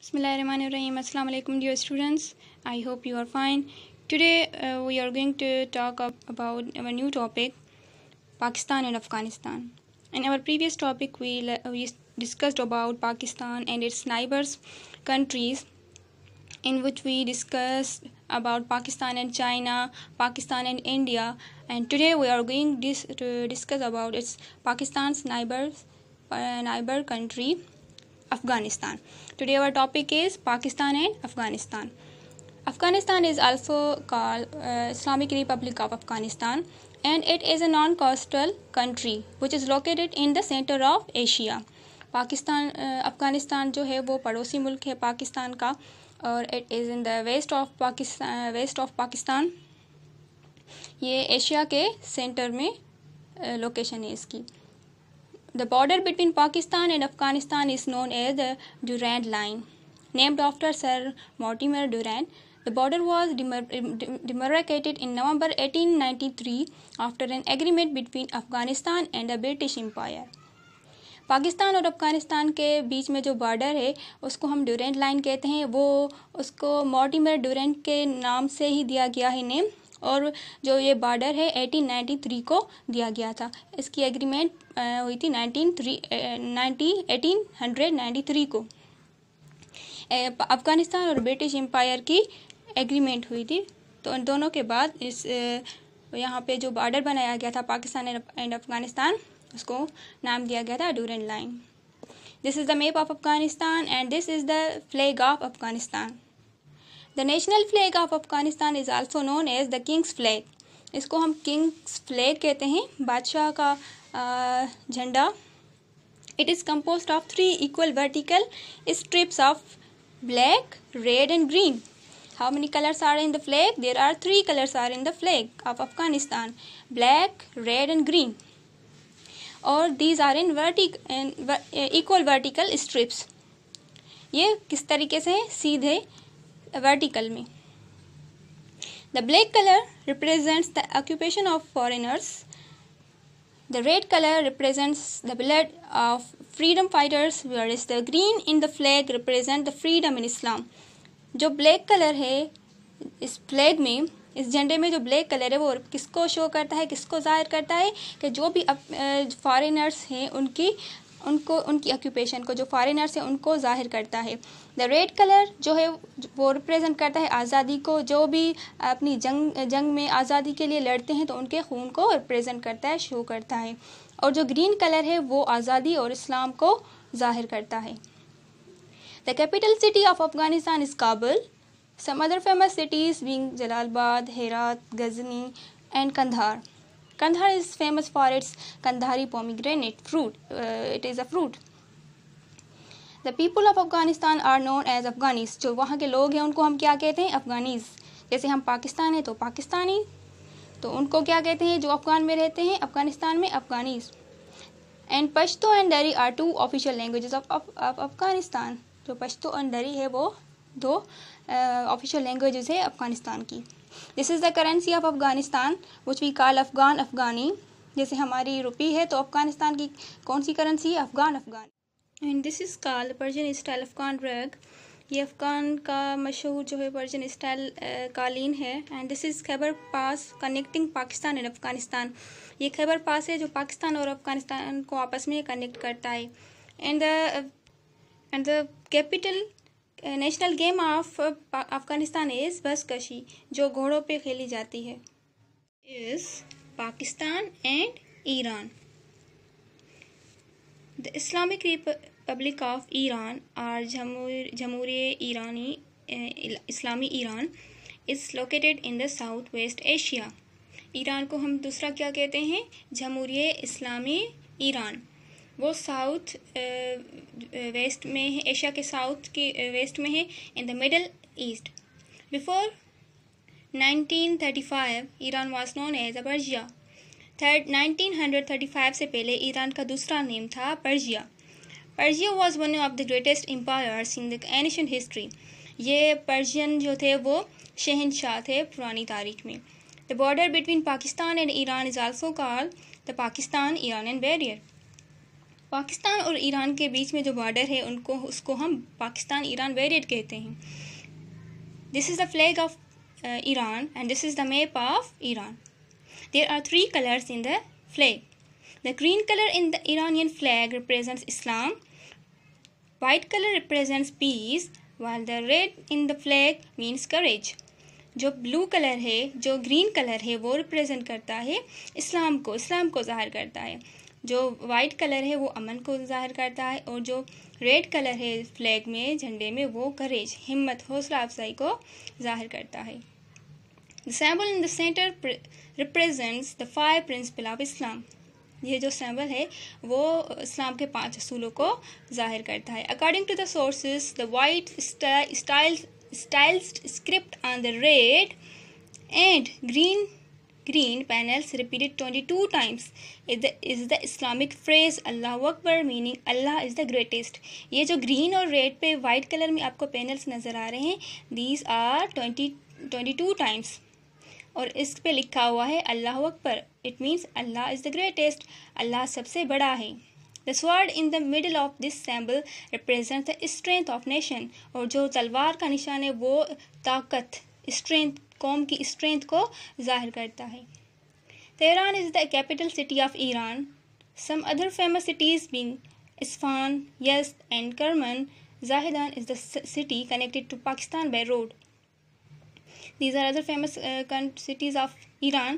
Bismillahirrahmanirrahim. Assalamu alaikum, dear students. I hope you are fine. Today we are going to talk about our new topic, Pakistan and Afghanistan. In our previous topic, we discussed about Pakistan and its neighbors countries, in which we discussed about Pakistan and China, Pakistan and India, and today we are going to discuss about its Pakistan's neighbor country, Afghanistan. Today our topic is Pakistan and Afghanistan. Afghanistan is also called Islamic Republic of Afghanistan, and it is a non-coastal country which is located in the center of Asia. Afghanistan जो है वो पड़ोसी मुल्क है पाकिस्तान का, और it is in the west of Pakistan. ये Asia के सेंटर में लोकेशन है इसकी. The border between Pakistan and Afghanistan is known as the Durand Line, named after Sir Mortimer Durand. The border was demarcated in November 1893 after an agreement between Afghanistan and the British Empire. Pakistan और अफ़गानिस्तान के बीच में जो border है उसको हम Durand line कहते हैं. वो उसको मॉर्टिमर ड्यूरेंट के नाम से ही दिया गया है नेम, और जो ये बॉर्डर है 1893 को दिया गया था. इसकी एग्रीमेंट हुई थी 1893 को. अफ़गानिस्तान और ब्रिटिश एम्पायर की एग्रीमेंट हुई थी. तो इन दोनों के बाद इस यहाँ पे जो बॉर्डर बनाया गया था पाकिस्तान एंड अफ़गानिस्तान, उसको नाम दिया गया था Durand line. This is the map of Afghanistan and this is the flag of Afghanistan. The national flag of Afghanistan is also known as the King's flag. इसको हम King's flag कहते हैं, बादशाह का झंडा. It is composed of 3 equal vertical strips of black, red and green. How many colors are in the flag? There are 3 colors are in the flag of Afghanistan: black, red and green. और these are in equal vertical strips. ये किस तरीके से सीधे vertical में. The black color represents the occupation of foreigners. The red color represents the blood of freedom fighters, whereas the green in the flag represent the freedom in Islam. जो black color है इस flag में, इस झंडे में जो black colour है वो किसको शो करता है, किसको जाहिर करता है कि जो भी फॉरेनर्स हैं उनकी ऑक्यूपेशन को, जो फॉरेनर्स हैं उनको जाहिर करता है. द रेड कलर जो है वो रिप्रेजेंट करता है आज़ादी को. जो भी अपनी जंग में आज़ादी के लिए लड़ते हैं तो उनके खून को रिप्रेजेंट करता है, शो करता है. और जो ग्रीन कलर है वो आज़ादी और इस्लाम को जाहिर करता है. The capital city of Afghanistan is Kabul. Some other famous cities being Jalalabad, Herat, Ghazni and Kandahar. Kandahar is famous for its Kandahari pomegranate fruit. It is a fruit. The people of Afghanistan are known as Afghanis. जो वहाँ के लोग हैं उनको हम क्या कहते हैं? अफ़गानीज़. जैसे हम पाकिस्तान है तो पाकिस्तानी, तो उनको क्या कहते हैं जो अफ़गान में रहते हैं अफ़गानिस्तान में? अफ़गानीज़. And Pashto and Dari are 2 official languages of Afghanistan. जो पश्तो और दरी है वो 2 ऑफिशियल लैंग्वेजेस है अफ़गानिस्तान की. This is the currency of Afghanistan which we call Afghani. जैसे हमारी रुपी है तो अफ़गानिस्तान की कौन सी करेंसी है? Afghan. And this is called Persian style Afghan रग. ये अफ़गान का मशहूर जो है पर्शियन स्टाइल कालीन है. And this is Khyber pass connecting Pakistan and Afghanistan. ये खैबर पास है जो पाकिस्तान और अफ़गानिस्तान को आपस में कनेक्ट करता है. And the capital national game of Afghanistan is बसकशी, जो घोड़ों पे खेली जाती है. Is Pakistan and Iran. The Islamic Republic of Iran और जमहूरिये ईरानी इस्लामी ईरान is located in the south west Asia. Iran को हम दूसरा क्या कहते हैं? जमहूरिये इस्लामी ईरान. वो साउथ वेस्ट में है, एशिया के साउथ के वेस्ट में है, in the middle east. Before 1935 Iran was known as a Persia. 1935 से पहले ईरान का दूसरा नेम था Persia. Persia was one of the greatest empires in the ancient history. ये पर्शियन जो थे वो शहनशाह थे पुरानी तारीख में. The border between Pakistan and Iran is also called the Pakistan Iranian barrier. Pakistan और ईरान के बीच में जो बॉर्डर है उसको हम पाकिस्तान ईरान वेरिएट कहते हैं। This is the flag of Iran and this is the map of Iran. There are 3 colours in the flag. The green colour in the Iranian flag represents Islam, white colour represents peace, while the red in the flag means courage। जो blue colour है, जो green colour है, वो represent करता है इस्लाम को ज़ाहिर करता है। जो वाइट कलर है वो अमन को ज़ाहिर करता है, और जो रेड कलर है फ्लैग में, झंडे में, वो करेज, हिम्मत, हौसला अफजाई को ज़ाहिर करता है। The symbol in the centre represents the 5 principle of Islam. ये जो सिंबल है वो इस्लाम के 5 असूलों को ज़ाहिर करता है। According to the sources, the white stylized script on the red and green panels repeated 22 times is the Islamic phrase Allahu Akbar, meaning Allah is the greatest। ये जो ग्रीन और रेड पे वाइट कलर में आपको panels नज़र आ रहे हैं, these are 22 times, और इस पे लिखा हुआ है अल्लाहु अकबर। It means Allah is the greatest, Allah सबसे बड़ा है। The sword in the middle of this symbol represents the strength of nation। और जो तलवार का निशान है वो ताकत, स्ट्रेंथ, कौम की स्ट्रेंथ को जाहिर करता है। Tehran is the capital city of Iran। Some other famous cities being Isfahan, Yazd and Kerman। Zahedan is the city connected to Pakistan by road। These are other famous cities of Iran।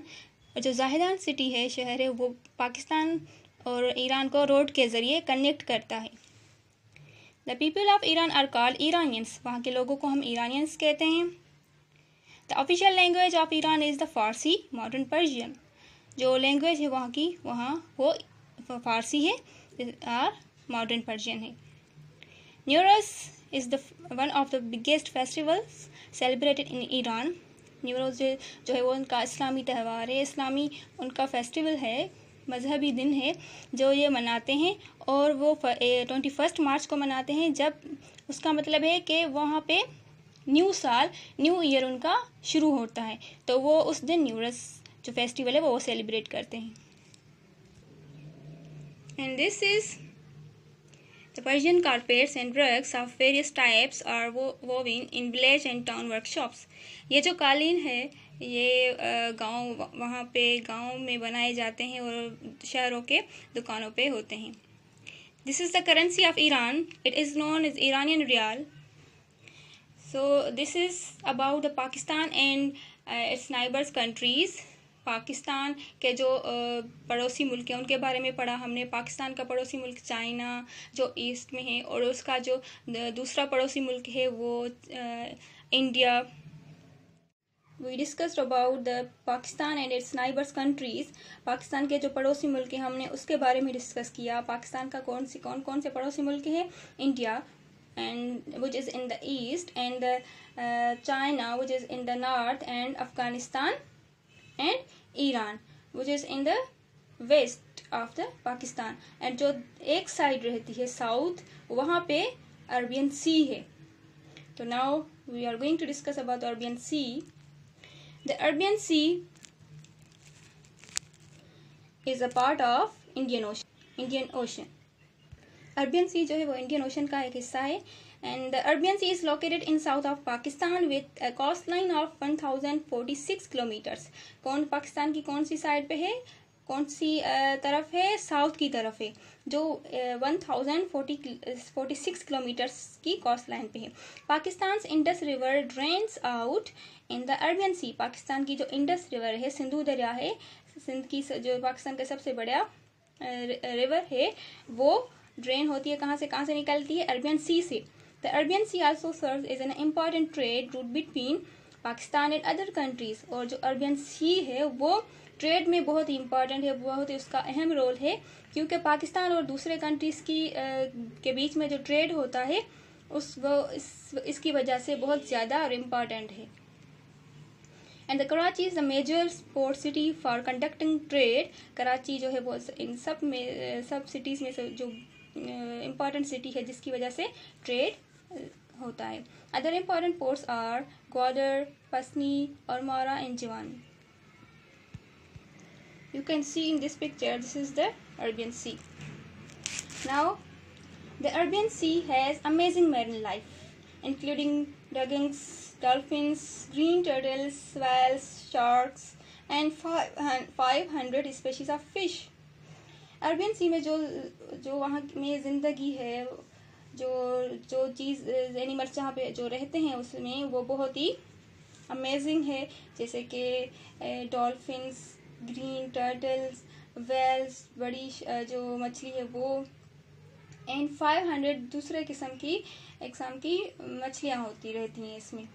और जो जाहिदान city है, शहर है, वो पाकिस्तान और Iran को road के ज़रिए कनेक्ट करता है। The people of Iran are called Iranians. वहाँ के लोगों को हम ईरानियंस कहते हैं। The official language of Iran is the Farsi, modern Persian. जो लैंग्वेज है वहाँ की, वो फारसी है और मॉडर्न पर्शियन है। Nowruz is the one of the biggest festivals celebrated in Iran. Nowruz जो है वो उनका इस्लामी त्यौहार है, इस्लामी उनका फेस्टिवल है, मजहबी दिन है जो ये मनाते हैं, और वो 21 मार्च को मनाते हैं, जब उसका मतलब है कि वहाँ पे न्यू ईयर उनका शुरू होता है, तो वो उस दिन न्यूरस जो फेस्टिवल है वो सेलिब्रेट करते हैं। And this is the Persian carpets and rugs of various types are woven in village and town workshops। ये जो कालीन है ये वहाँ पे गांव में बनाए जाते हैं और शहरों के दुकानों पे होते हैं। This is the currency of Iran, it is known as Iranian rial. So this is about the Pakistan and its neighbours countries. Pakistan के जो पड़ोसी मुल्क हैं उनके बारे में पढ़ा हमने। पाकिस्तान का पड़ोसी मुल्क चाइना जो ईस्ट में है, और उसका जो दूसरा पड़ोसी मुल्क है वो India. We discussed about the Pakistan and its neighbors countries। Pakistan के जो पड़ोसी मुल्क हैं हमने उसके बारे में डिस्कस किया। पाकिस्तान का कौन से पड़ोसी मुल्क है? India, and which is in the east, and China which is in the north, and Afghanistan and Iran which is in the west of the Pakistan। and जो एक साइड रहती है साउथ, वहाँ पे अरबियन सी है। तो now we are going to discuss about the Arabian Sea। The Arabian Sea is a part of Indian Ocean। Arabian Sea जो है वो Indian Ocean का एक हिस्सा है। And the Arabian Sea is located in south of Pakistan with a coastline of 1046 kilometers। Pakistan की कौन सी side पे है, कौन सी तरफ है? साउथ की तरफ है, जो 1046 किलोमीटर्स की कोस्ट लाइन पे है। Pakistan Indus river drains out in the Arabian sea. Pakistan की जो इंडस रिवर है, सिंधु दरिया है, सिंध की जो पाकिस्तान का सबसे बड़ा रिवर है, वो ड्रेन होती है कहाँ से निकलती है? अरबियन सी से। The Arabian sea also serves as an important trade route between Pakistan and other countries. और जो अरबियन सी है वो ट्रेड में बहुत ही इम्पॉर्टेंट है, बहुत ही उसका अहम रोल है, क्योंकि पाकिस्तान और दूसरे कंट्रीज़ के बीच में जो ट्रेड होता है इसकी वजह से बहुत ज़्यादा और इम्पॉर्टेंट है। And the Karachi is the major port city for conducting trade. Karachi जो है वो इन सब सिटीज़ में से जो इम्पॉर्टेंट सिटी है जिसकी वजह से ट्रेड होता है। Other important ports are Gwadar, Pasni, Ormara and Jiwani. You can see in this picture, this is the Arabian Sea। Now, the Arabian Sea has amazing marine life, including dugongs, dolphins, green turtles, whales, sharks, and 500 species of fish. Arabian सी में जो वहाँ में ज़िंदगी है, जो चीज़ animals जहाँ पे जो रहते हैं उसमें वो बहुत ही अमेजिंग है, जैसे कि डॉल्फिन्स, ग्रीन टर्टल्स, वेल्स, बड़ी जो मछली है वो, एंड 500 दूसरे किस्म की मछलियाँ होती रहती हैं इसमें.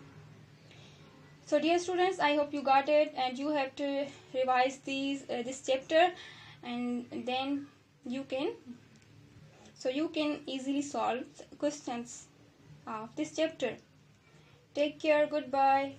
So dear students, I hope you got it and you have to revise this chapter, and then you can easily solve questions of this chapter. Take care. Goodbye.